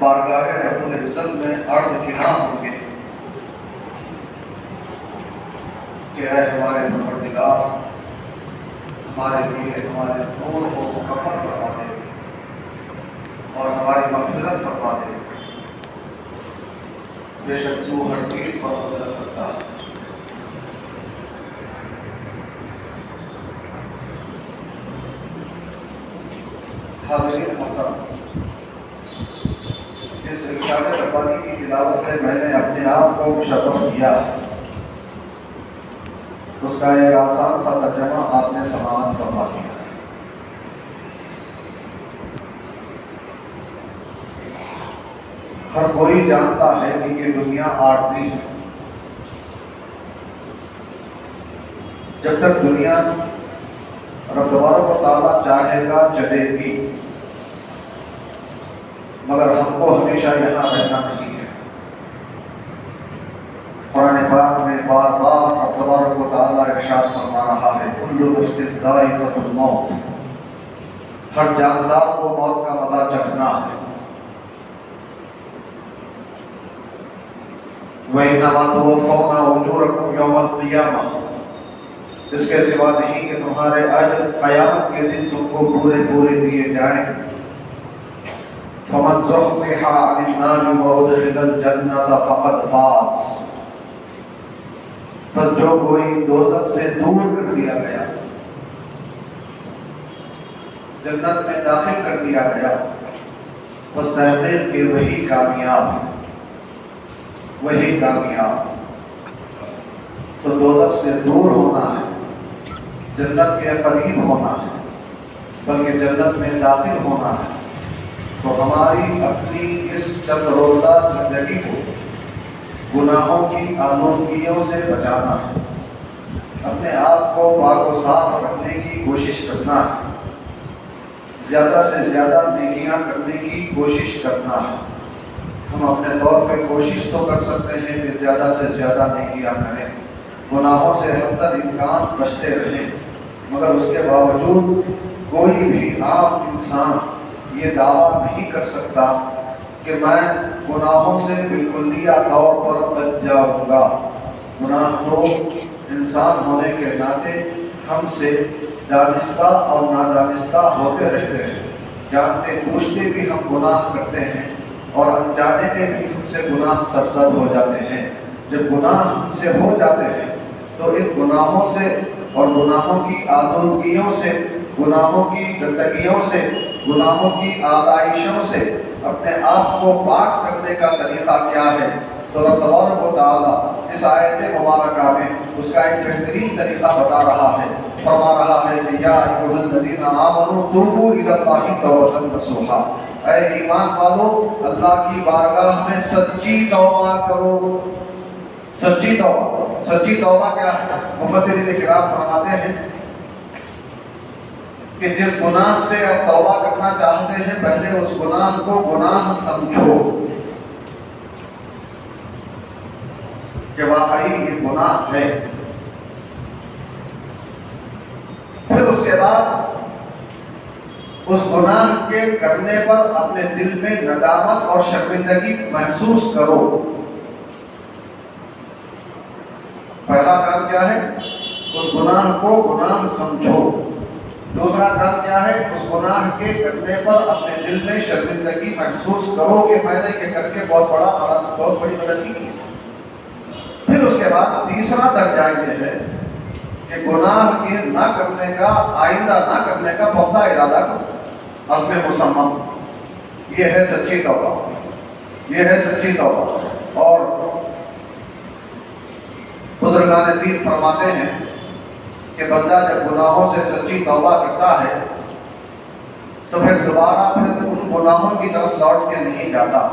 بارگاہ رب العزت میں عرض کنا ہوں گے کہ اے ہمارے پروردگار، ہمارے لیے ہمارے نور کو مکمل فرما دے اور ہماری مغفرت فرما دے۔ بے شک تو ہر چیز پر قدرت رکھتا ہے۔ حاضرین محترم، اس ارشاد ربانی کی تلاوت سے میں نے اپنے آپ کو مشرف کیا، اس کا ایک آسان سا ترجمہ آپ نے سماعت فرما دیا۔ ہر کوئی جانتا ہے کہ یہ دنیا عارضی ہے۔ جب تک دنیا رب تبارک و تعالیٰ چاہے گا چلے گی، مگر ہم کو ہمیشہ یہاں رہنا نہیں ہے۔ قرآن پاک میں بار بار رب تبارک و تعالیٰ ارشاد فرما رہا ہے کل نفس ذائقۃ الموت، ہر جاندار کو موت کا مزہ چکھنا ہے۔ وَإِنَّمَا تُوَفَّوْنَ أُجُورَكُمْ يَوْمَ الْقِيَامَةِ، اس کے سوا نہیں کہ تمہارے اجر قیامت کے دن تم کو پورے پورے دیے جائیں۔ فَمَنْ زُحْزِحَ عَنِ النَّارِ وَأُدْخِلَ الْجَنَّةَ فَقَدْ فَازَ، بس جو کوئی دوزخ سے دور کر دیا گیا، جنت میں داخل کر دیا گیا، بس تحقیق کہ وہی کامیاب ہے، وہی کامیاب۔ تو دوزخ سے دور ہونا ہے، جنت کے قریب ہونا ہے، بلکہ جنت میں داخل ہونا ہے، تو ہماری اپنی اس چند روزہ زندگی کو گناہوں کی آلودگیوں سے بچانا ہے، اپنے آپ کو پاک و صاف رکھنے کی کوشش کرنا ہے، زیادہ سے زیادہ نیکیاں کرنے کی کوشش کرنا ہے۔ ہم اپنے طور پہ کوشش تو کر سکتے ہیں کہ زیادہ سے زیادہ نیکیاں کریں، گناہوں سے حد تک امکان بچتے رہیں، مگر اس کے باوجود کوئی بھی عام انسان یہ دعویٰ نہیں کر سکتا کہ میں گناہوں سے بالکلیہ طور پر بچ جاؤں گا۔ گناہ تو انسان ہونے کے ناطے ہم سے دانستہ اور نادانستہ ہوتے رہتے ہیں، جانتے بوجھتے بھی ہم گناہ کرتے ہیں اور انجانے میں بھی ہم سے گناہ سرزد ہو جاتے ہیں۔ جب گناہ ہم سے ہو جاتے ہیں تو ان گناہوں سے اور گناہوں کی آلودگیوں سے، گناہوں کی گندگیوں سے، گناہوں کی آلائشوں سے اپنے آپ کو پاک کرنے کا طریقہ کیا ہے؟ تو رب تبارک و تعالیٰ اس آیت مبارکہ میں اس کا ایک بہترین طریقہ بتا رہا ہے، فرما رہا ہے کہ یا ایھا الذین آمنوا توبوا الی اللہ توبۃ نصوحا، اے ایمان والو اللہ کی بارگاہ میں سچی توبہ کرو۔ سچی توبہ، سچی توبہ کیا ہے؟ مفسرین کرام فرماتے ہیں کہ جس گناہ سے آپ توبہ کرنا چاہتے ہیں پہلے اس گناہ کو گناہ سمجھو کہ واقعی یہ گناہ ہے، پھر اس کے بعد اس گناہ کے کرنے پر اپنے دل میں ندامت اور شرمندگی محسوس کرو۔ پہلا کام کیا ہے؟ اس گناہ کو گناہ سمجھو۔ دوسرا کام کیا ہے؟ اس گناہ کے کرنے پر اپنے دل میں شرمندگی محسوس کرو کہ میں نے یہ کر کے بہت بڑی غلطی کی۔ پھر اس کے بعد تیسرا درجہ یہ ہے کہ گناہ کے نہ کرنے کا، آئندہ نہ کرنے کا پختہ ارادہ کرو، عزم مصمم۔ یہ ہے سچی توبہ، یہ ہے سچی توبہ۔ اور بزرگان دین فرماتے ہیں کہ بندہ جب گناہوں سے سچی توبہ کرتا ہے تو پھر دوبارہ ان گناہوں کی طرف لوٹ کے نہیں جاتا۔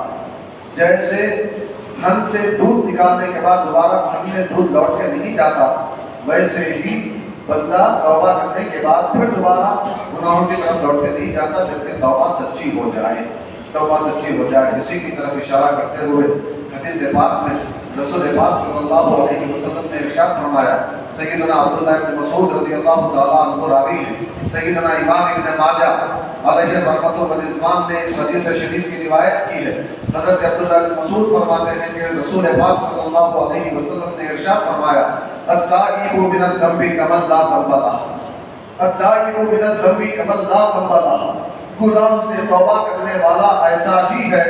جیسے تھن سے دودھ نکالنے کے بعد دوبارہ تھن میں دودھ لوٹ کے نہیں جاتا، ویسے ہی بندہ توبہ کرنے کے بعد پھر دوبارہ گناہوں کی طرف لوٹ کے نہیں جاتا جب کہ توبہ سچی ہو جائے، توبہ سچی ہو جائے۔ اسی کی طرف اشارہ کرتے ہوئے حدیث پاک میں رسول پاک صلی اللہ علیہ وسلم نے ارشاد فرمایا، سیدنا عبداللہ بن مسعود رضی اللہ تعالیٰ عنہ راوی ہیں، سیدنا امام ابن ماجہ علیہ رحمۃ و رضوان نے اس حدیث شریف کی روایت کی ہے۔ حضرت عبداللہ بن مسعود فرماتے ہیں کہ رسول پاک صلی اللہ علیہ وسلم نے ارشاد فرمایا التائب من الذنب کمن لا ذنب لہ، التائب من الذنب کمن لا ذنب لہ، گناہ سے توبہ کرنے والا ایسا ہی ہے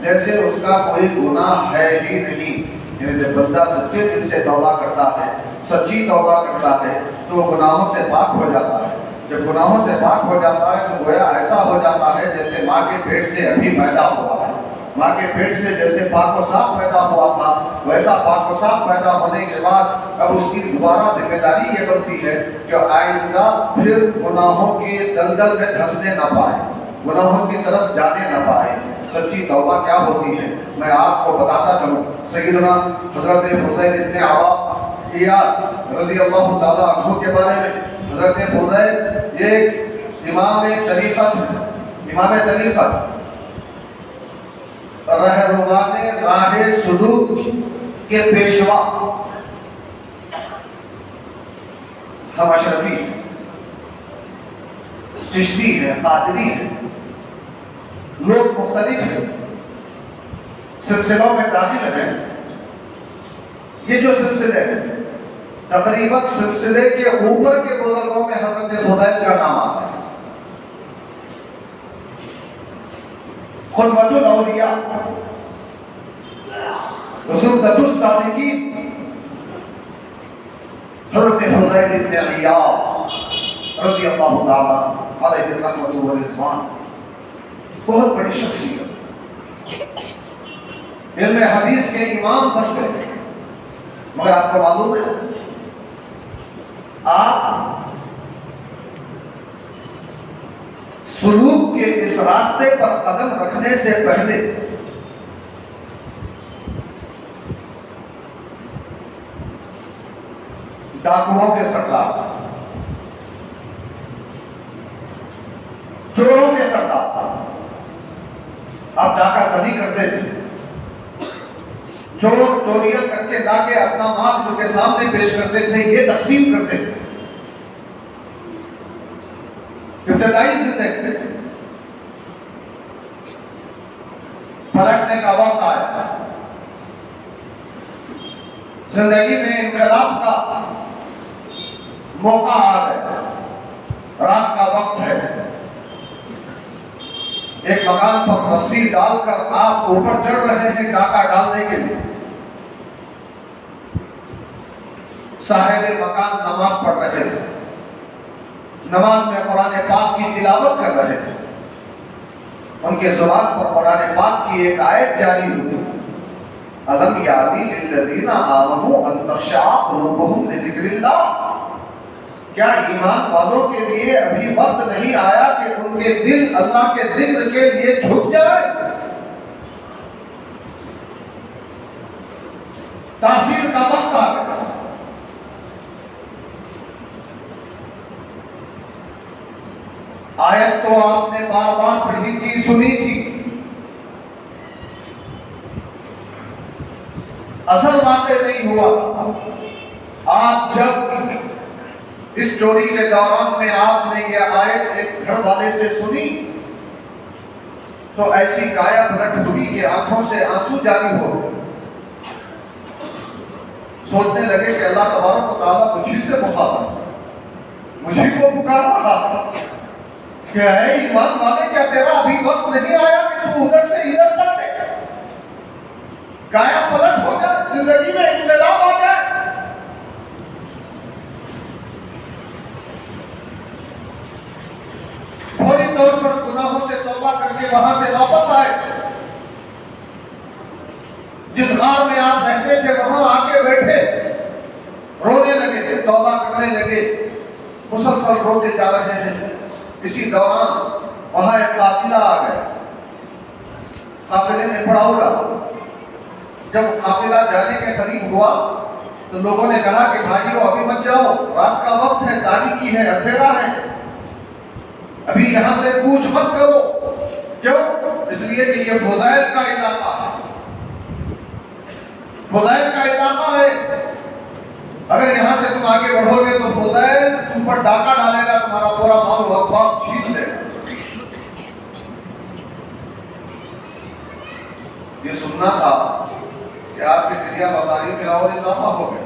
جیسے اس کا کوئی گناہ ہے ہی نہیں۔ یعنی جب بندہ سچے دل سے توبہ کرتا ہے، سچی توبہ کرتا ہے تو وہ گناہوں سے پاک ہو جاتا ہے۔ جب گناہوں سے پاک ہو جاتا ہے تو گویا ایسا ہو جاتا ہے جیسے ماں کے پیٹ سے ابھی پیدا ہوا ہے۔ ماں کے پیٹ سے جیسے پاک و صاف پیدا ہوا تھا ویسا پاک و صاف پیدا ہونے کے بعد اب اس کی دوبارہ ذمہ داری یہ بنتی ہے کہ آئندہ پھر گناہوں کے دلدل میں دھنسنے نہ پائے، گناہوں کی طرف جانے نہ پائے۔ سچی توبہ کیا ہوتی ہے میں آپ کو بتاتا چلوں۔ سیدنا حضرت فضیل ابن عیاض رضی اللہ تعالیٰ عنہ کے بارے میں، حضرت فضیل یہ امام طریقت رہنمان راہ سلوک کے پیشوا، ہم اشرفی چشتی ہے، قادری ہے، لوگ مختلف سلسلوں میں داخل ہیں۔ یہ جو سلسلے ہیں تقریباً سلسلے کے اوپر کے بزرگوں میں حضرت فضیل کا نام آتا ہے۔ خلوت الاولیاء، زبدۃ الصالحین، حضرت فضیل ابن عیاض رضی اللہ تعالی علیہ رحمۃ و رضوان، بہت بڑی شخصیت، علم حدیث کے امام بن گئے۔ مگر آپ کو معلوم ہے آپ سلوک کے اس راستے پر قدم رکھنے سے پہلے ڈاکوؤں کے سردار، چوروں کے سردار، آپ ڈاکہ زنی کرتے تھے، چور چوریاں کر کے لا کے اپنا مال ان کے سامنے پیش کرتے تھے، یہ تقسیم کرتے تھے۔ ابتدائی زندگی میں پلٹنے کا وقت آیا، زندگی میں انقلاب کا موقع آ گیا، رات کا وقت ہے، ایک مکان پر رسی ڈال کر آپ اوپر چڑھ رہے ہیں ڈاکہ ڈالنے کے لیے۔ صاحب مکان نماز پڑھ رہے تھے، نماز میں قرآن پاک کی تلاوت کر رہے تھے، ان کے زبان پر قرآن پاک کی ایک آیت جاری ہوئی، الم یعنی للذین آمنوا ان تخشع قلوبہم لذکر اللہ، کیا ایمان والوں کے لیے ابھی وقت نہیں آیا کہ ان کے دل اللہ کے ذکر کے لیے جھک جائے؟ تاثیر کا وقت آ گیا۔ آیت تو آپ نے بار بار پڑھی تھی، سنی تھی، اثر واقع نہیں ہوا۔ آپ جب اس چوری کے دوران میں آپ نے یہ آیت ایک گھر والے سے سنی تو ایسی کایا پلٹ ہوئی کہ آنکھوں سے آنسو جاری ہو گئے۔ سوچنے لگے کہ اللہ تبارک و تعالیٰ مجھے سے مخاطب، مجھے کو پکار رہا کہ اے ایمان والے، کیا تیرا ابھی وقت نہیں آیا کہ تو ادھر سے ادھر تک دے، کایا پلٹ ہو جائے، زندگی میں انقلاب آ جائے؟ فوری طور پر گناہوں سے توبہ کر کے وہاں سے واپس آئے، جس غار میں آپ رہتے تھے وہاں آ کے بیٹھے، رونے لگے، توبہ کرنے لگے، مسلسل روتے جا رہے ہیں۔ اسی دوران وہاں ایک قافلہ آ گیا، قافلے نے بڑا اڑا۔ جب قافلہ جانے کے قریب ہوا تو لوگوں نے کہا کہ بھائیو ابھی مت جاؤ، رات کا وقت ہے، تاریکی ہے، اندھیرا ہے، ابھی یہاں سے کوچ مت کرو۔ کیوں؟ اس لیے کہ یہ فضیل کا علاقہ ہے، فضیل کا علاقہ ہے، اگر یہاں سے تم آگے بڑھو گے تو فضیل تم پر ڈاکہ ڈالے گا، تمہارا پورا مال و اسباب چھین لے گا۔ یہ سننا تھا کہ آپ کے دریا بازاری میں اور اضافہ ہو گیا۔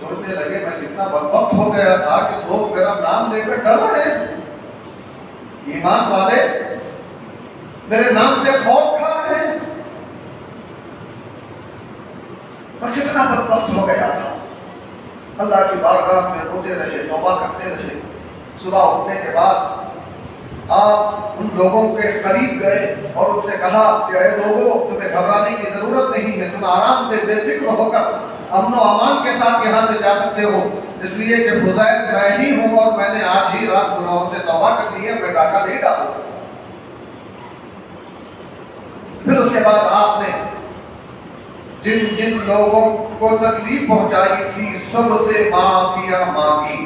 سوچنے لگے میں کتنا بدبخت ہو گیا تھا کہ لوگ میرا نام لے کر ڈر رہے ہیں، ایمان والے میرے نام سے خوف کھا رہے ہیں۔ میں کتنا بدبخت ہو گیا تھا۔ اللہ کی بارگاہ میں روتے رہے، توبہ کرتے رہے۔ صبح اٹھنے کے بعد آپ ان لوگوں کے قریب گئے اور ان سے کہا کہ اے لوگوں، تمہیں گھبرانے کی ضرورت نہیں ہے، تم آرام سے بے فکر ہو کر امن و امان کے ساتھ یہاں سے جا سکتے ہو، اس لیے کہ فضیل میں ہی ہوں اور میں نے آج ہی رات گناہوں سے توبہ کر لی ہے، میں ڈاکہ نہیں ڈالوں۔ پھر اس کے بعد آپ نے جن جن لوگوں کو تکلیف پہنچائی تھی سب سے معافیاں مانگی،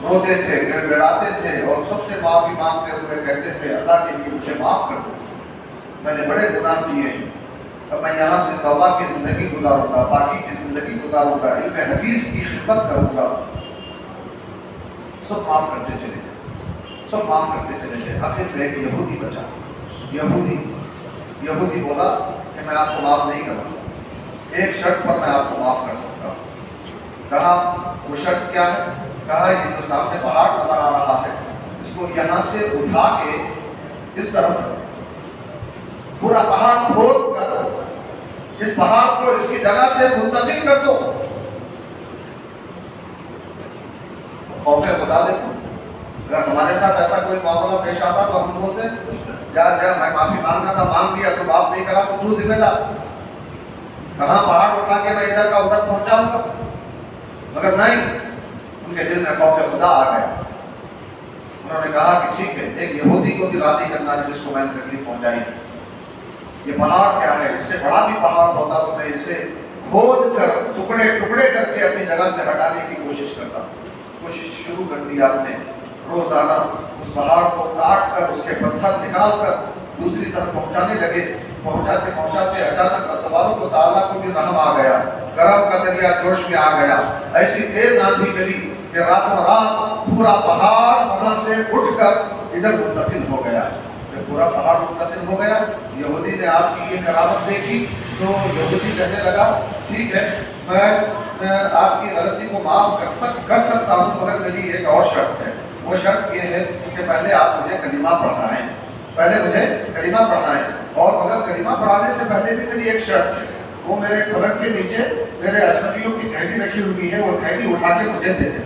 روتے تھے، گڑ گڑاتے تھے اور سب سے معافی مانگتے ہوئے کہتے تھے اللہ کے لیے مجھے معاف کر دو، میں نے بڑے گناہ کیے ہیں، اب میں یہاں سے توبہ کی زندگی گزاروں گا، پاکی کی زندگی گزاروں گا، علم حدیث کی خدمت کروں گا۔ سب معاف کرتے چلے تھے، سب معاف کرتے چلے تھے۔ آخر میں ایک یہودی بچا، یہودی بولا کہ میں آپ کو معاف نہیں کروں گا، ایک شرط پر میں آپ کو معاف کر سکتا ہوں۔ کہا وہ شرط کیا ہے؟ کہا یہ جو سامنے پہاڑ نظر آ رہا ہے اس کو یہاں سے اٹھا کے اس طرف پورا پہاڑ کھود کر اس پہاڑ کو اس کی جگہ سے منتقل کر دو۔ خوف خدا دیکھو، اگر ہمارے ساتھ ایسا کوئی معاملہ پیش آتا تو ہم بولتے جا میں معافی مانگنا تھا، مانگ لیا، تو معاف نہیں کرا تو ذمہ دار، کہاں پہاڑ اٹھا کے میں ادھر کا ادھر پہنچاؤں گا؟ مگر نہیں، ان کے دل میں خوف خدا آ گیا۔ انہوں نے کہا کہ ٹھیک ہے، ایک یہودی کو بھی راضی کرنا ہے جس کو میں نے تکلیف پہنچائی، یہ پہاڑ کیا ہے، اس سے بڑا بھی پہاڑ ہوتا تو میں اسے کھود کر ٹکڑے ٹکڑے کر کے اپنی جگہ سے ہٹانے کی کوشش کرتا۔ کوشش شروع کر دی آپ نے، روزانہ اس پہاڑ کو کاٹ کر اس کے پتھر نکال کر دوسری طرف پہنچانے لگے۔ پہنچاتے پہنچاتے اچانک تبارک و تعالیٰ کو بھی رحم آ گیا، کرم کا دریا جوش میں آ گیا، ایسی تیز آندھی چلی کہ راتوں رات پورا پہاڑ وہاں سے اٹھ کر ادھر منتقل ہو گیا۔ جب پورا پہاڑ منتقل ہو گیا، یہودی نے آپ کی یہ کرامت دیکھی تو یہودی کہنے لگا ٹھیک ہے، میں آپ کی غلطی کو معاف کر سکتا ہوں، مگر میری ایک اور شرط ہے۔ وہ شرط یہ ہے کہ پہلے آپ مجھے کلمہ پڑھائیں، اور مگر کلمہ پڑھانے سے پہلے بھی میری ایک شرط ہے، وہ میرے پلنگ کے نیچے میرے اشرفیوں کی تھیلی رکھی ہوئی ہے، وہ تھیلی اٹھا کے مجھے دے دے،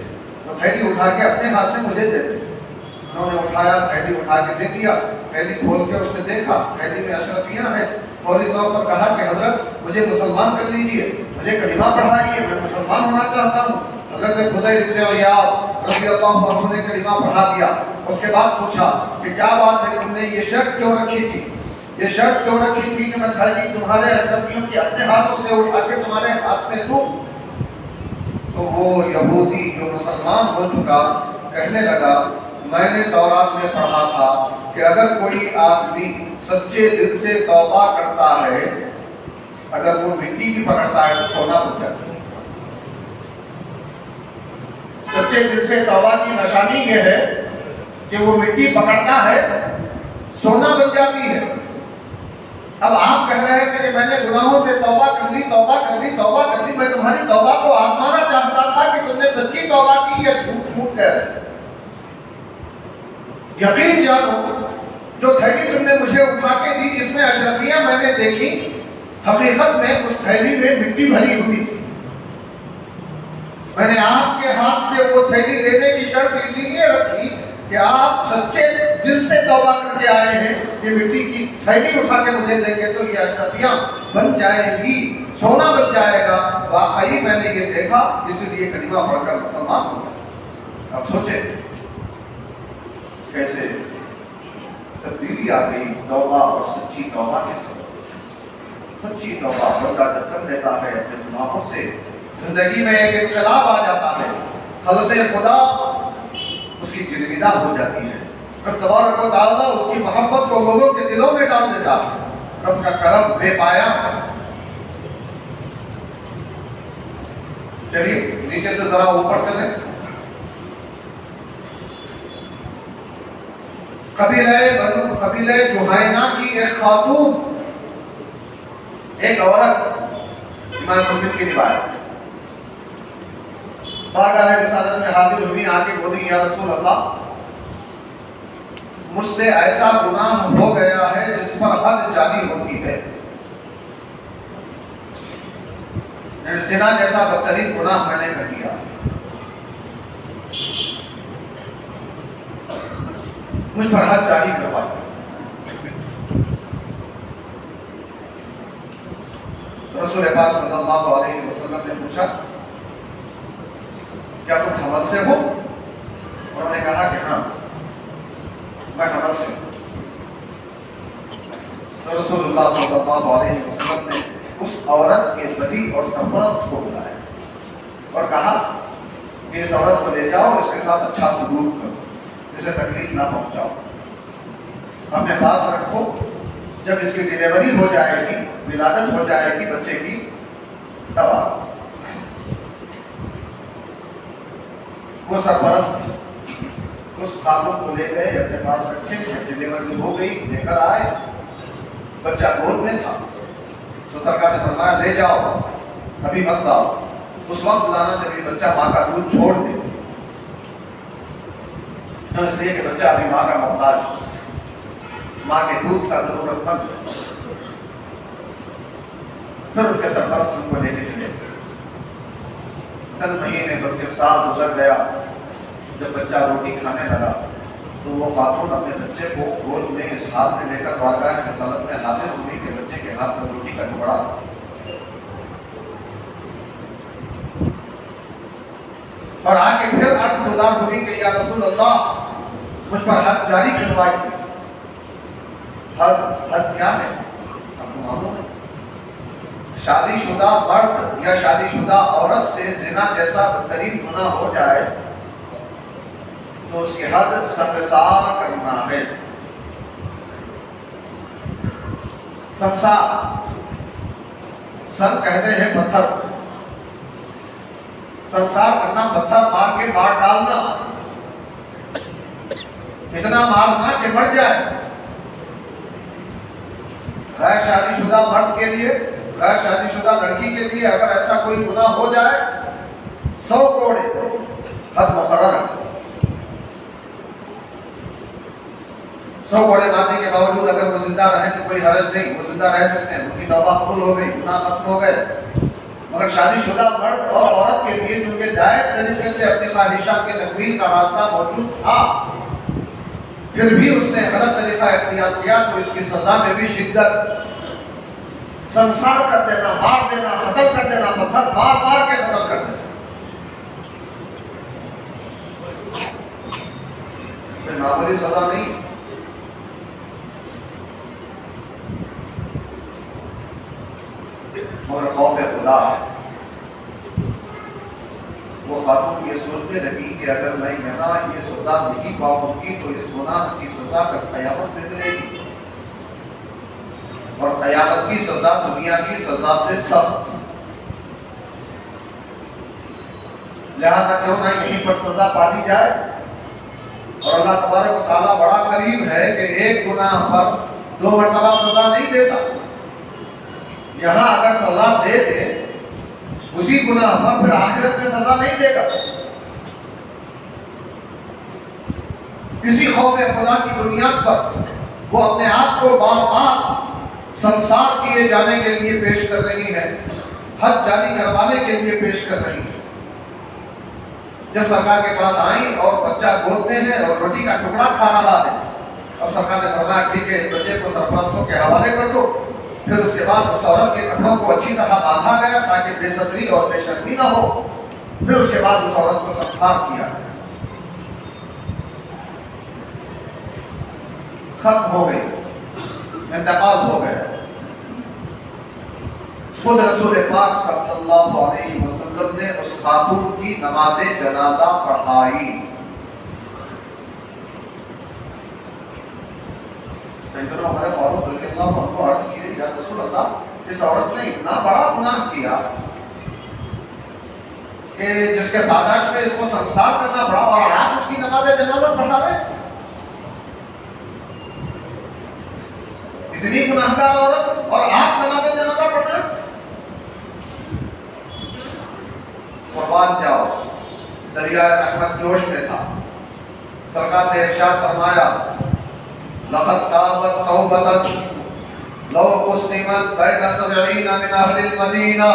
وہ تھیلی اٹھا کے اپنے ہاتھ سے مجھے دے دے۔ انہوں نے اٹھایا، تھیلی اٹھا کے دے دیا، تھیلی کھول کے اس نے دیکھا، تھیلی میں اشرفیاں ہیں، فوری طور پر کہا کہ حضرت مجھے مسلمان کر لیجیے، مجھے کلمہ پڑھائیے، میں مسلمان ہونا چاہتا ہوں۔ حضرت فضیل بن عیاض رضی اللہ عنہ نے کلمہ پڑھا دیا۔ اس کے بعد پوچھا کہ کیا بات ہے، تم نے یہ شرط کیوں رکھی تھی؟ یہ شرط کیوں رکھی تھی کہ میں تھیلی تمہارے اشرفیوں کی اپنے ہاتھوں سے اٹھا کے تمہارے ہاتھ میں دوں؟ تو وہ یہودی جو مسلمان ہو چکا کہنے لگا میں نے تورات میں پڑھا تھا کہ اگر کوئی آدمی سچے دل سے توبہ کرتا ہے، اگر وہ مٹی بھی پکڑتا ہے تو سونا بن جاتا ہے۔ سچے دل سے توبہ کی نشانی یہ ہے کہ وہ مٹی پکڑتا ہے، سونا بن جاتی ہے۔ اب آپ کہہ رہے ہیں کہ میں نے گناہوں سے توبہ کر لی، میں تمہاری توبہ کو آزمانا چاہتا تھا کہ تم نے سچی توبہ کی یا جھوٹ کہہ رہے۔ یقین جانو جو تھیلی تم نے مجھے اٹھا کے دی جس میں اشرفیاں میں نے دیکھی، حقیقت میں اس تھیلی میں مٹی بھری ہوئی تھی۔ میں نے آپ کے ہاتھ سے وہ تھیلی لینے کی شرط اسی لیے رکھی کہ آپ سچے دل سے توبہ کر کے آئے ہیں، یہ مٹی کی تھیلی اٹھا کے مجھے دیں گے تو یہ اشرفیاں بن جائیں گی، سونا بن جائے گا۔ واقعی میں نے یہ دیکھا، اس لیے کلمہ پڑھ کر مسلمان ہو گیا۔ اب سوچیں کیسے تبدیلی آ گئی توبہ اور سچی توبہ کے سبب۔ سچی توبہ بندہ جب کر لیتا ہے اپنے گناہوں سے، زندگی میں ایک انقلاب آ جاتا ہے، خلق خدا اس کی گرویدہ ہو جاتی ہے، رب تبارک و تعالیٰ اس کی محبت کو لوگوں کے دلوں میں ڈال دیتا ہے، رب کا کرم بے پایا ہے۔ چلیے نیچے سے ذرا اوپر چلیں. قبیلہ جہینہ کی ایک خاتون، ایک عورت، امام مسلم کی روایت، بارگاہ رسالت میں حاضر ہوئی، آ کے بولی یا رسول اللہ مجھ سے ایسا گناہ ہو گیا ہے جس پر حد جاری ہوتی ہے، زنا جیسا بدترین گناہ میں نے کر دیا، مجھ پر حد جاری کروائی. رسول پاک صلی اللہ علیہ وسلم نے پوچھا کیا تم حمل سے ہو؟ انہوں نے کہا کہ ہاں میں حمل سے ہوں. تو رسول اللہ صلی اللہ علیہ وسلم نے اس عورت کے بدی اور سرپرست کو بلایا اور کہا کہ اس عورت کو لے جاؤ، اس کے ساتھ اچھا سلوک کرو، اسے تکلیف نہ پہنچاؤ، اپنے پاس رکھو، جب اس کی ڈیلیوری ہو جائے گی، ولادت ہو جائے گی بچے کی، تب آؤ. وہ سرپرست اس خاتون کو لے گئے، اپنے پاس رکھے، جب ڈیلیوری ہو گئی لے کر آئے، بچہ گود میں تھا، تو سرکار نے فرمایا لے جاؤ، ابھی مت لاؤ، اس وقت لانا جب یہ بچہ ماں کا دودھ چھوڑ دے، اس لیے کہ بچہ ابھی ماں کا محتاج، ماں کے دودھ کا ضرورت مند. پھر ان کے سرپرست ان کو لے کے چلے، چند مہینے بلکہ سال گزر گیا. جب بچہ روٹی کھانے لگا تو وہ خاتون اپنے بچے کو گود میں اس حال میں لے کر بارگاہ رسالت میں حاضر ہوئی کہ بچے کے ہاتھ میں روٹی کا ٹکڑا، اور آ کے پھر عرض گزار ہوئی کہ یا رسول اللہ مجھ پر حد جاری کروائی. حد کیا ہے؟ آپ کو معلوم ہے شادی شدہ مرد یا شادی شدہ عورت سے زنا جیسا بدترین گناہ ہو جائے تو اس کی حد سنگسار کرنا ہے. سنگسار، سنگ کہتے ہیں پتھر، سنگسار کرنا پتھر مار کے مار ڈالنا، اتنا مارنا کہ مر جائے. غیر شادی شدہ مرد کے لیے، غیر شادی شدہ لڑکی کے لیے اگر ایسا کوئی گناہ ہو جائے 100 کوڑے حد مقرر ہے. 100 کوڑے مارنے کے باوجود اگر وہ زندہ رہیں تو کوئی حرج نہیں، وہ زندہ رہ سکتے ہیں، ان کی توبہ قبول ہو گئی، گناہ ختم ہو گئے. مگر شادی شدہ مرد اور عورت کے لیے چونکہ جائز طریقے سے اپنی خواہشات کے تکمیل کا راستہ موجود تھا، پھر بھی اس نے غلط طریقہ اختیار کیا تو اس کی سزا میں بھی شدت. سنسار کر دینا، مار دینا، قتل کر دینا، پتھر مار مار کے قتل کر دینا، معمولی سزا نہیں. مگر خوف خدا ہے. وہ خاتون یہ سوچنے لگی کہ اگر میں یہاں یہ سزا نہیں پاؤں گی تو اس گناہ کی سزا کل قیامت میں ملے گی، اور قیامت کی سزا دنیا کی سزا سے سخت. لہذا کیوں نہ یہیں پر سزا پالی جائے. اور اللہ تبارک و تعالیٰ بڑا کریم ہے کہ ایک گناہ پر 2 مرتبہ سزا نہیں دیتا. یہاں اگر سزا دے دے اسی گناہ پر پھر آخرت میں سزا نہیں دے گا. کسی خوف خدا کی بنیاد پر وہ اپنے آپ کو بار بار سنسار کیے جانے کے لیے پیش کر رہی ہے، حد جاری کروانے کے لیے پیش کر رہی ہے. جب سرکار کے پاس آئیں اور بچہ گود میں ہے اور روٹی کا ٹکڑا کھا رہا ہے، اب سرکار نے فرمایا ٹھیک ہے اس بچے کو سرپرستوں کے حوالے کر دو. پھر اس کے بعد اس عورت کے کپڑوں کو اچھی طرح باندھا گیا تاکہ بے صبری اور بے شرمی نہ ہو. پھر اس کے بعد اس عورت کو سنسار کیا، ختم ہو گئی، انتقال ہو گیا. خود رسول پاک صلی اللہ علیہ وسلم نے اس خاتون کی نماز جنازہ پڑھائی. سیدنا عمر فاروق رضی اللہ عنہ کو عرض کی یا رسول اللہ اس عورت نے اتنا بڑا گناہ کیا کہ جس کے پاداش میں اس کو سنسار کرنا پڑا، اور آپ اس کی نماز جنازہ پڑھا رہے ہیں؟ اتنی گناہگار عورت اور آپ نماز جنازہ پڑھ رہے ہیں؟ قربان جاؤ، دریائے رحمت جوش میں تھا، سرکار نے ارشاد فرمایا لقد تابت توبۃ لو قسمت بین 70 من اہل المدینہ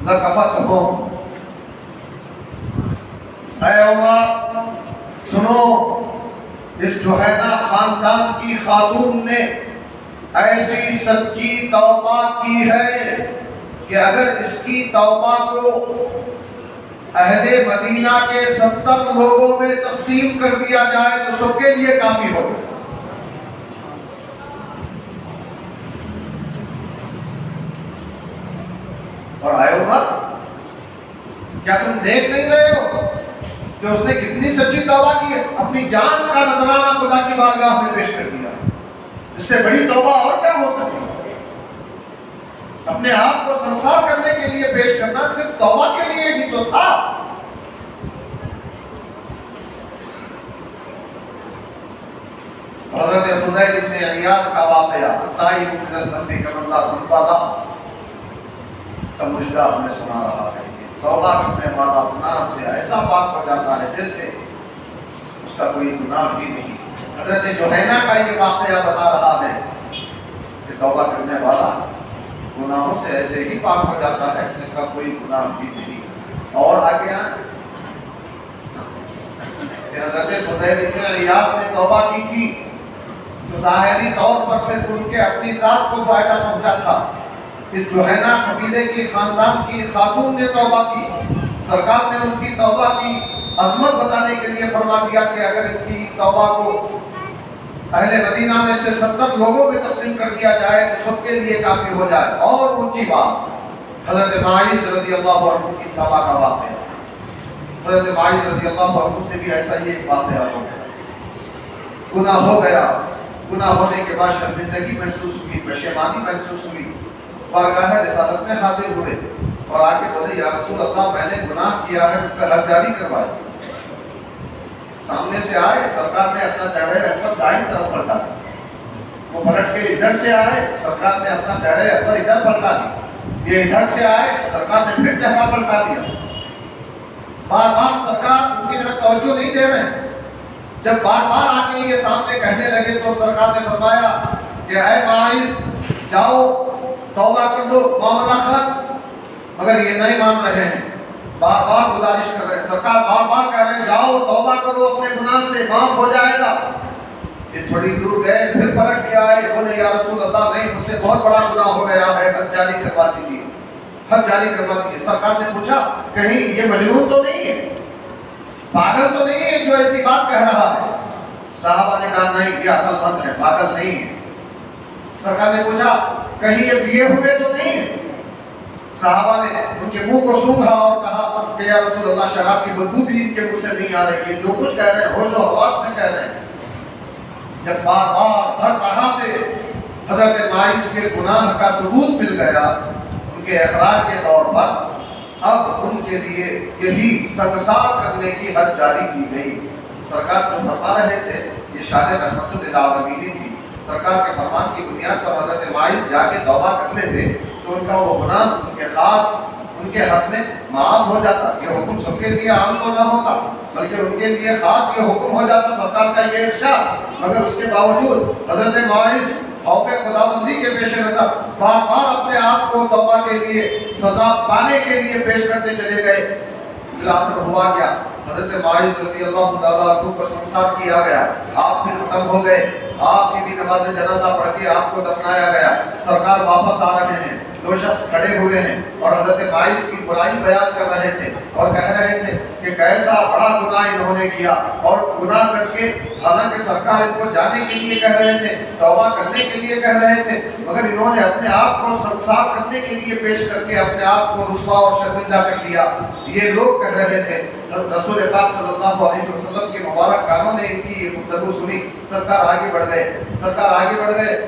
لکفتہم۔ اے عمر سنو، اس جوہینہ خاندان کی خاتون نے ایسی سچی توبہ کی ہے کہ اگر اس کی توبہ کو اہل مدینہ کے 70 لوگوں میں تقسیم کر دیا جائے تو سب کے لیے کافی ہوگا۔ اور آئے عمر، کیا تم دیکھ نہیں رہے ہو کہ اس نے کتنی سچی توبہ کی ہے؟ اپنی جان کا نذرانہ خدا کی بارگاہ میں پیش کر دیا۔ اس سے بڑی توبہ اور کیا ہو سکتی؟ اپنے آپ کو سنسار کرنے کے لیے پیش کرنا صرف توبہ کے لیے ہی تو تھا۔ حضرت فضیل ابن عیاض کا واقعہ، التائب من الذنب کمن لا ذنب لہ، کا مجدہ ہمیں سنا رہا ہے کہ توبہ کرنے والا گناہ سے ایسا پاک ہو جاتا ہے جیسے اس کا کوئی گناہ ہی نہیں۔ حضرت جوہینہ کا یہ واقعہ بتا رہا ہے کہ توبہ کرنے والا گناہوں سے ایسے ہی پاک ہو جاتا ہے جس کا کوئی گناہ بھی نہیں۔ اور آگے کہ حضرت فضیل ابن عیاض نے توبہ کی تھی تو ظاہری طور پر صرف ان کے اپنی ذات کو فائدہ پہنچا تھا۔ اس جوہینہ قبیلے کی خاندان کی خاتون نے توبہ کی، سرکار نے ان کی توبہ کی عظمت بتانے کے لیے فرما دیا کہ اگر ان کی توبہ کو اہل مدینہ میں سے 70 لوگوں میں تقسیم کر دیا جائے تو سب کے لیے کافی ہو جائے۔ اور اونچی بات، حضرت معاذ رضی اللہ عنہ کی توبہ کا واقعہ، حضرت معاذ رضی اللہ عنہ سے بھی ایسا ہی ایک واقعہ ہو گیا۔ گناہ ہو گیا، گناہ ہونے کے بعد شرمندگی محسوس ہوئی، پشیمانی محسوس ہوئی، بارگاہ رسالت میں حاضر ہوئے اور آ کے بولے یا رسول اللہ میں نے گناہ کیا ہے، مجھ پر حد جاری کروائی۔ سامنے سے آئے، سرکار نے اپنا چہرہ اکبر دائیں طرف پلٹا دیا۔ وہ پلٹ کے ادھر سے آئے، سرکار نے اپنا چہرہ اکبر ادھر پلٹا دیا۔ یہ ادھر سے آئے، سرکار نے پھر چہرہ پلٹا دیا۔ بار بار سرکار ان کی طرف توجہ نہیں دے رہے ہیں۔ جب بار بار آ کے یہ سامنے کہنے لگے تو سرکار نے فرمایا کہ اے معاذ جاؤ توبہ کر لو، معاملہ ختم۔ مگر یہ نہیں مان رہے ہیں، بار بار گزارش کر رہے ہیں، سرکار بار بار کہہ رہے ہیں جاؤ توبہ کرو، اپنے گناہ سے معاف ہو جائے گا۔ یہ تھوڑی دور گئے، پھر پلٹ کے آئے، بولے یا رسول اللہ نہیں، مجھ سے بہت بڑا گناہ ہو گیا ہے، حد جاری کروا دیجیے، حد جاری کروا دیجیے۔ سرکار نے پوچھا کہیں یہ مجنون تو نہیں ہے، پاگل تو نہیں ہے جو ایسی بات کہہ رہا ہے؟ صحابہ نے کہا نہیں، یہ عقل مند ہے، پاگل نہیں ہے۔ سرکار نے پوچھا کہیں یہ پیے ہوئے تو نہیں ہے؟ صحابہ نے ان کے منہ کو سونگھا اور کہا کہ یا رسول اللہ شراب کی بدبو بھی ان کے منہ سے نہیں آ رہی ہے، جو کچھ کہہ رہے ہیں ہوش و حواس میں کہہ رہے ہیں۔ جب بار بار ہر طرح سے حضرت معاذ کے گناہ کا ثبوت مل گیا ان کے اقرار کے طور پر، اب ان کے لیے یہی سنگسار کرنے کی حد جاری کی گئی۔ سرکار جو فرما رہے تھے یہ شان رحمت للعالمین تھی۔ سرکار کے فرمان کی بنیاد پر حضرت معاذ جا کے توبہ کر لیتے تو ان کا وہ گناہ ان کے خاص ان کے حق میں معاف ہو جاتا۔ یہ حکم سب کے لیے عام تو نہ ہوتا بلکہ ان کے لیے خاص یہ حکم ہو جاتا، سرکار کا یہ ارشاد۔ مگر اس کے باوجود حضرت معاذ خوف خداوندی کے پیش نظر بار بار اپنے آپ کو توبہ کے لیے سزا پانے کے لیے پیش کرتے چلے گئے۔ بالآخر ہوا کیا؟ حضرت معاذ رضی اللہ تعالیٰ عنہ کو سنسار کیا گیا، آپ بھی ختم ہو گئے، آپ کی بھی نماز جنازہ پڑھ کے آپ کو دفنایا گیا۔ سرکار واپس آ رہے ہیں، دو شخص کھڑے ہوئے ہیں اور حضرت معاذ کی برائی بیان کر رہے تھے اور کہہ رہے تھے کہ کیسا بڑا گناہ انہوں نے کیا، اور گناہ کر کے حالانکہ سرکار ان کو جانے کے لیے کہہ رہے تھے، توبہ کرنے کے لیے کہہ رہے تھے، مگر انہوں نے اپنے آپ کو سنسار کرنے کے لیے پیش کر کے اپنے آپ کو رسوا اور شرمندہ کر لیا۔ یہ لوگ کہہ رہے تھے، رسول پاک صلی اللہ علیہ وسلم کے مبارک کانوں نے ان کی یہ گفتگو سنی، سرکار آگے بڑھ گئے، سرکار آگے بڑھ گئے۔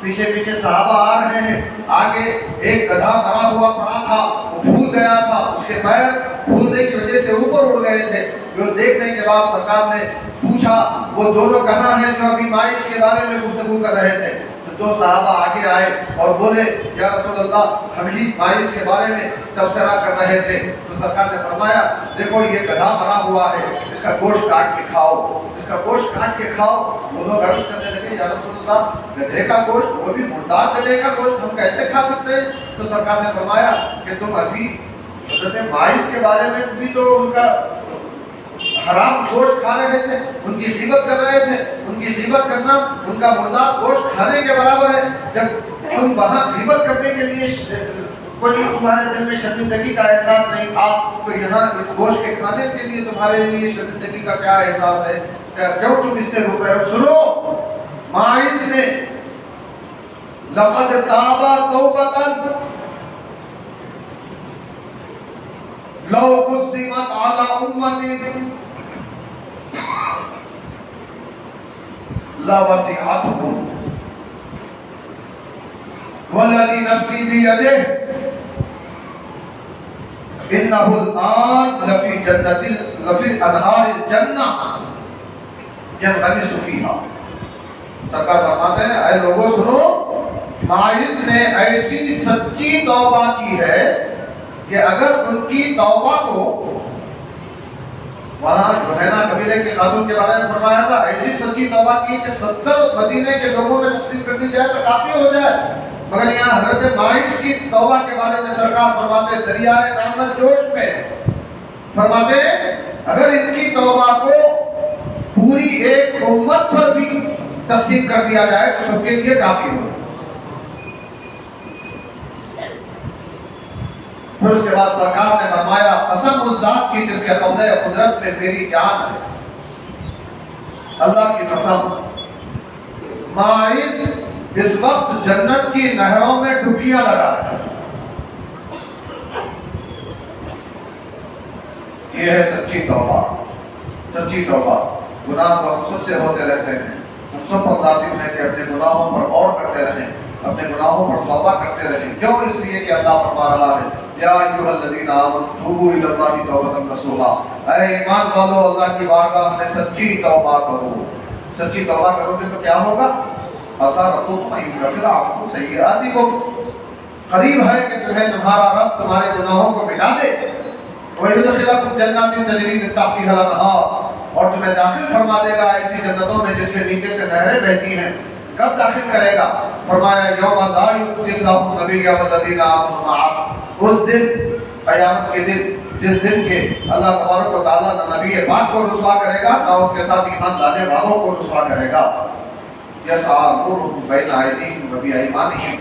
پیچھے پیچھے صحابہ آ رہے ہیں، آگے ایک گدھا مرا ہوا پڑا تھا، وہ بھول گیا تھا، اس کے پیر بھولنے کی وجہ سے اوپر اڑ گئے تھے۔ جو دیکھنے کے بعد سرکار نے پوچھا وہ دونوں کہاں ہیں جو ابھی مائش کے بارے میں گفتگو کر رہے تھے؟ تو دو صحابہ آگے آئے اور بولے یا رسول اللہ ہم ہی مائش کے بارے میں تبصرہ کر رہے تھے۔ تو سرکار نے فرمایا دیکھو یہ گدھا مرا ہوا ہے، اس کا گوشت کاٹ کے کھاؤ، اس کا گوشت کاٹ کے کھاؤ۔ وہ لوگ عرض کرنے لگے یا رسول اللہ گدھے کا گوشت، وہ بھی مردار گدھے کا گوشت ہم کیسے کھا سکتے ہیں؟ تو سرکار نے فرمایا کہ تم ابھی حضرت مائش کے بارے میں بھی تو ان کا حرام گوشت کھا رہے تھے، ان کی غیبت کر رہے تھے۔ ان کی غیبت کرنا ان کا مردار گوشت کھانے کے برابر ہے۔ جب تم وہاں غیبت کرنے کے لیے کوئی تمہارے دل میں شرمندگی کا احساس نہیں تھا، تو یہاں اس گوشت کے کھانے کے لیے تمہارے لیے شرمندگی کا کیا احساس ہے؟ کیوں تم اس سے رو رہے ہو؟ سنو، مائز نے لقد تابا توبۃ لو قسمت علی امتی لوسعتهم والذی نفسی بیدہ انہ الآن لفی جنت لفی انہار الجنہ ینغمس فیہا۔ سرکار فرماتے ہیں اے لوگوں سنو، مائز نے ایسی سچی توبہ کی ہے کہ اگر ان کی توبہ کو وہاں جوہینا قبیلے کی خاتون کے بارے میں فرمایا تھا، ایسی سچی توبہ کی کہ 70 مدینے کے لوگوں میں تقسیم کر دی جائے تو کافی ہو جائے، مگر یہاں حضرت مائز کی توبہ کے بارے میں سرکار فرماتے دریائے رحمت جوش میں فرماتے اگر ان کی توبہ کو پوری ایک امت پر بھی تقسیم کر دیا جائے تو سب کے لیے کافی ہو۔ پھر اس کے بعد سرکار نے فرمایا قسم اس ذات کی جس کے قبضہ قدرت میں میری جان ہے، اللہ کی قسم، مائز اس وقت جنت کی نہروں میں ڈبکیاں لگا رہا ہے۔ یہ ہے سچی توبہ۔ سچی توبہ، گناہ تو ہم سب سے ہوتے رہتے ہیں، ہم سب پر لازم ہے کہ اپنے گناہوں پر غور کرتے رہیں، اپنے گناہوں پر توبہ کرتے رہیں۔ کیوں؟ اس لیے کہ اللہ فرما رہا ہے یا ایھا الذین آمنوا توبوا الی اللہ توبۃ نصوحا، اے ایمان والو اللہ کی بارگاہ میں سچی توبہ کرو۔ سچی توبہ کرو گے تو کیا ہوگا؟ عسیٰ ربکم ان یکفر عنکم سیئاتکم، قریب ہے کہ تمہیں تمہارا رب تمہارے گناہوں کو مٹا دے، وَيُدْخِلَکم جنات تجری من تحتہا الانہار، اور تمہیں داخل فرما دے گا ایسی جنتوں میں جس کے نیچے سے نہریں بہتی ہیں۔ کب داخل کرے گا؟ فرمایا یوم لا یخزی اللہ النبی والذین آمنوا معہ، اس دن، قیامت کے دن، جس دن کے اللہ تبارک و تعالیٰ نہ نبی پاک کو رسوا کرے گا نہ ان کے ساتھ ایمان لانے والوں کو رسوا کرے گا۔ یسعیٰ نورہم بین ایدیہم وبایمانہم،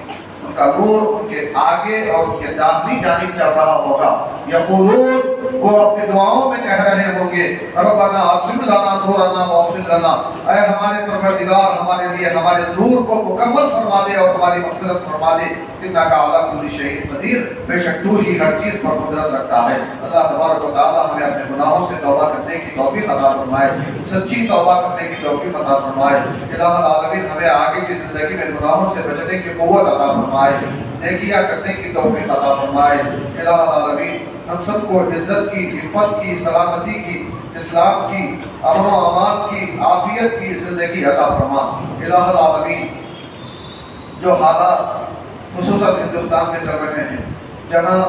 ان کا نور ان کے آگے اور ان کے داہنی جانب چل رہا ہوگا۔ یقولون، وہ اپنی دعاؤں میں کہہ رہے ہوں گے ربنا اتمم لنا نورنا واغفر لنا، اے ہمارے پروردگار ہمارے لیے ہمارے نور کو مکمل فرما دے اور ہماری مغفرت فرما دے، انک علی کل شیء قدیر، بے شک تو ہی ہر چیز پر قدرت رکھتا ہے۔ اللہ تبارک و تعالی ہمیں اپنے گناہوں سے توبہ کرنے کی توفیق عطا فرمائے، سچی توبہ کرنے کی توفیق عطا فرمائے۔ الہ العالمین ہمیں آگے کی زندگی میں گناہوں سے بچنے کی قوت عطا فرمائے، نیکیاں کرنے کی توفیق عطا فرمائے۔ الہ العالمین ہم سب کو عزت کی، عفت کی، سلامتی کی، اسلام کی، امن و امان کی، عافیت کی زندگی عطا فرما۔ الہ العالمین جو حالات خصوصاً ہندوستان میں چل رہے ہیں، جہاں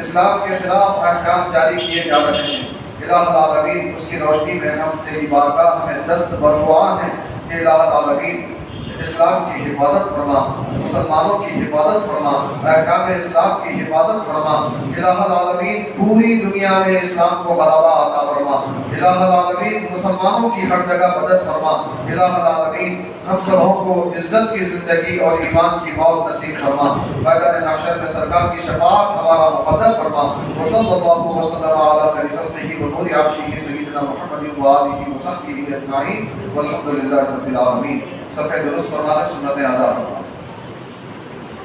اسلام کے خلاف احکام جاری کیے جا رہے ہیں، الہ العالمین اس کی روشنی میں ہم تیری بارگاہ میں دست بردعا ہیں کہ الہ العالمین اسلام کی حفاظت فرما، مسلمانوں کی حفاظت فرما، احکام اسلام کی حفاظت فرما۔ الہ العالمین پوری دنیا میں اسلام کو بڑھاوا عطا فرما۔ الہ العالمین مسلمانوں کی ہر جگہ مدد فرما۔ الہ العالمین ہم سبوں کو عزت کی زندگی اور ایمان کی موت نصیب فرما۔ میدان محشر میں سرکار کی شفاعت ہمارا مقدر فرما۔ وصلی اللہ وسلم علی خیر خلقہ ونور عرشہ سیدنا محمد وآلہ وصحبہ اجمعین والحمد للہ رب العالمین۔ صفحہ درست فرما دے، سنتیں ادا فرما۔